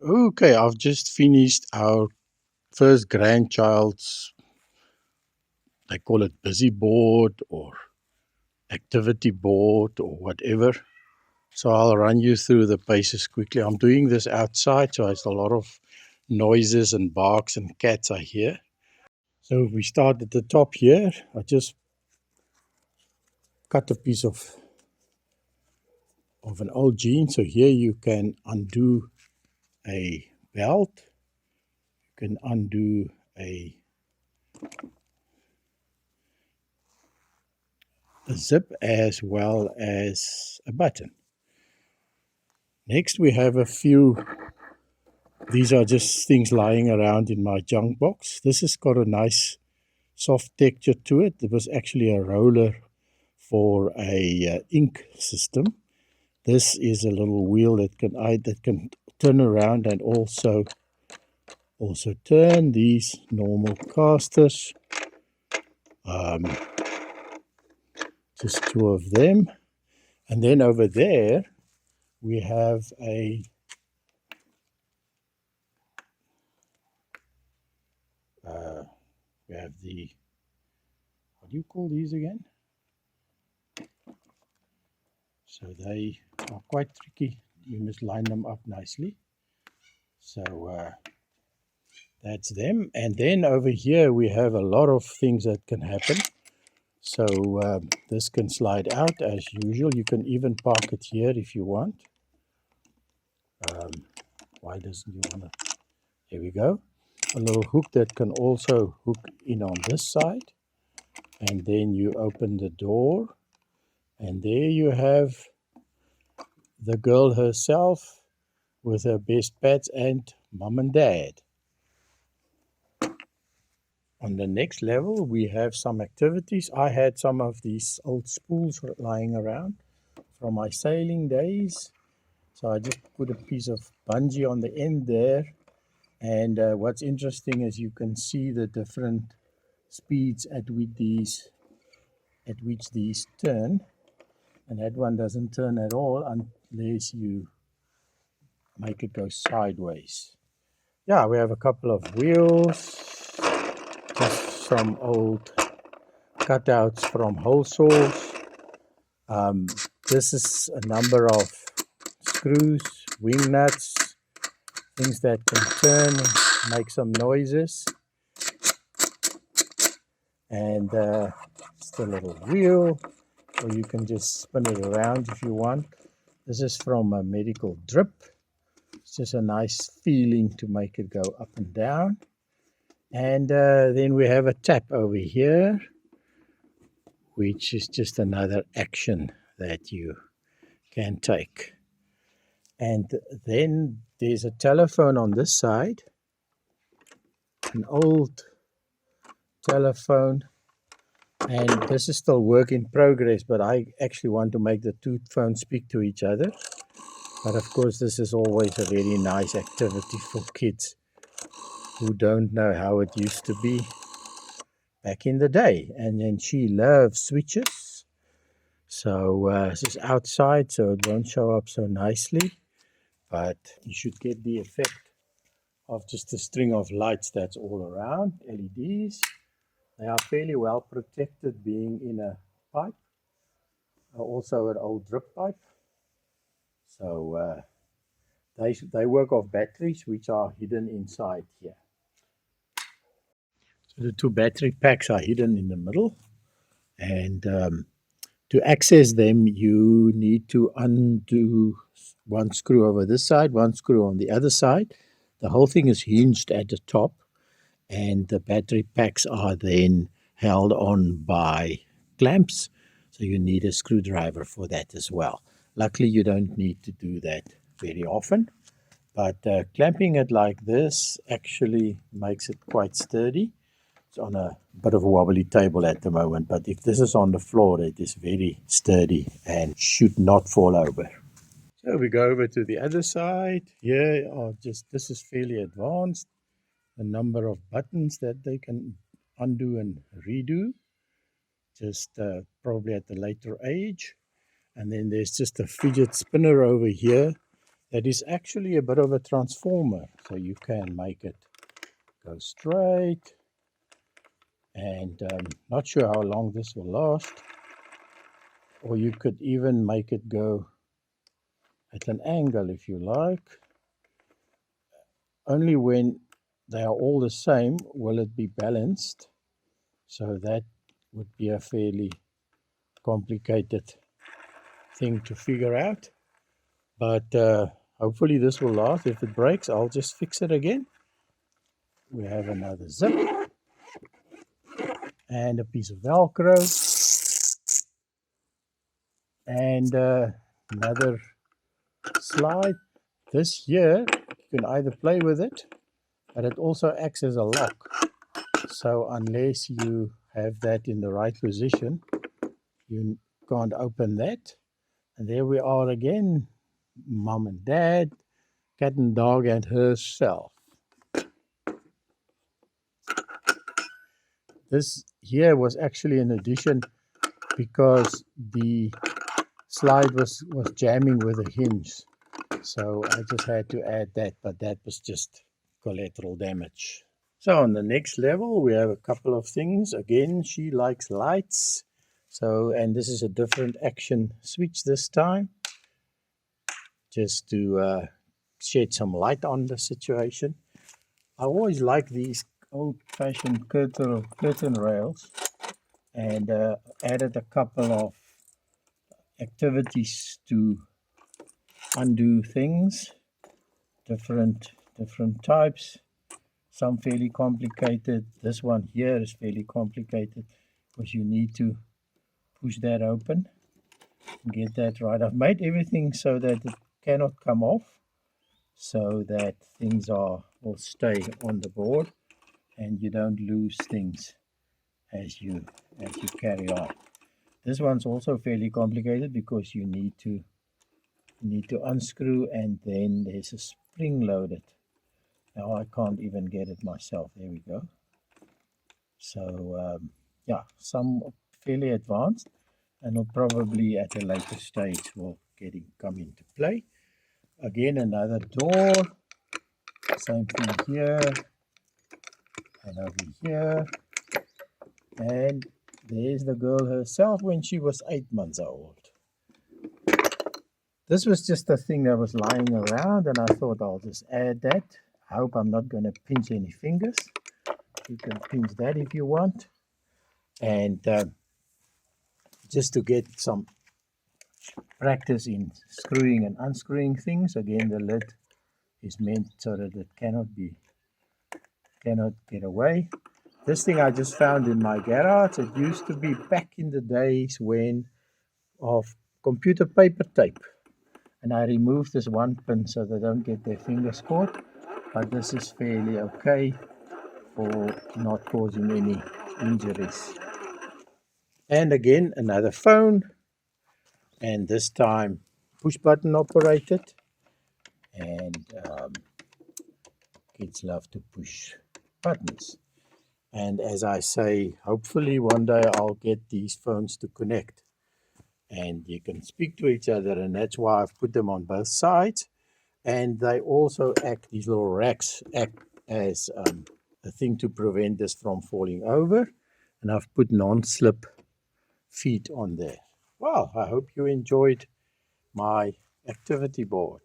Okay, I've just finished our first grandchild's, they call it busy board or activity board or whatever. So I'll run you through the paces quickly. I'm doing this outside, so it's a lot of noises and barks and cats I hear. So if we start at the top here, I just cut a piece of an old jean. So here you can undo a belt, you can undo a zip as well as a button. Next we have a few, these are just things lying around in my junk box. This has got a nice soft texture to it. It was actually a roller for a ink system. This is a little wheel that can turn around and also turn these normal casters. Just two of them. And then over there we have we have the, what do you call these again? So they are quite tricky. You must line them up nicely. So that's them. And then over here we have a lot of things that can happen. So this can slide out as usual. You can even park it here if you want. Why doesn't you want to? There we go. A little hook that can also hook in on this side. And then you open the door. And there you have the girl herself with her best pets and mom and dad. On the next level, we have some activities. I had some of these old spools lying around from my sailing days. So I just put a piece of bungee on the end there. And what's interesting is you can see the different speeds at which these turn. And that one doesn't turn at all unless you make it go sideways. Yeah, we have a couple of wheels, just some old cutouts from hole saws. This is a number of screws, wing nuts, things that can turn and make some noises. And just a little wheel, or you can just spin it around if you want. This is from a medical drip. It's just a nice feeling to make it go up and down. And then we have a tap over here, which is just another action that you can take. And then there's a telephone on this side, an old telephone, and this is still work in progress, but I actually want to make the two phones speak to each other. But of course, this is always a very nice activity for kids who don't know how it used to be back in the day. And then she loves switches. So this is outside, so it won't show up so nicely. But you should get the effect of just a string of lights that's all around, LEDs. They are fairly well protected being in a pipe, also an old drip pipe. So they work off batteries which are hidden inside here. So the two battery packs are hidden in the middle, and to access them you need to undo one screw over this side, one screw on the other side. The whole thing is hinged at the top, and the battery packs are then held on by clamps, so you need a screwdriver for that as well. Luckily you don't need to do that very often, but clamping it like this actually makes it quite sturdy. It's on a bit of a wobbly table at the moment, but if this is on the floor it is very sturdy and should not fall over. So we go over to the other side. Here are just, this is fairly advanced, a number of buttons that they can undo and redo, just probably at a later age. And then there's just a fidget spinner over here that is actually a bit of a transformer, so you can make it go straight, and not sure how long this will last, or you could even make it go at an angle if you like. Only when they are all the same will it be balanced, so that would be a fairly complicated thing to figure out, but hopefully this will last. If it breaks, I'll just fix it again. We have another zip and a piece of Velcro and another slide. This here, you can either play with it, but it also acts as a lock. So unless you have that in the right position, you can't open that. And there we are again, mom and dad, cat and dog and herself. This here was actually an addition because the slide was jamming with a hinge. So I just had to add that, but that was just collateral damage. So on the next level, we have a couple of things. Again, she likes lights. So, and this is a different action switch this time, just to shed some light on the situation. I always like these old-fashioned curtain rails, and added a couple of activities to undo things, different types, some fairly complicated. This one here is fairly complicated because you need to push that open and get that right. I've made everything so that it cannot come off, so that things will stay on the board and you don't lose things as you carry on. This one's also fairly complicated because you need to unscrew, and then there's a spring loaded. Now I can't even get it myself. There we go. So yeah, some fairly advanced, and will probably at a later stage will come into play. Again, another door, same thing here and over here, and there's the girl herself when she was 8 months old. This was just a thing that was lying around, and I thought I'll just add that. I hope I'm not going to pinch any fingers. You can pinch that if you want. And just to get some practice in screwing and unscrewing things. Again, the lid is meant so that it cannot get away. This thing I just found in my garage. It used to be back in the days of computer paper tape. And I removed this one pin so they don't get their fingers caught. But this is fairly okay for not causing any injuries. And again, another phone. And this time push button operated. And kids love to push buttons. And as I say, hopefully one day I'll get these phones to connect. And you can speak to each other, and that's why I've put them on both sides. And they also these little racks act as a thing to prevent this from falling over. And I've put non-slip feet on there. Well, I hope you enjoyed my activity board.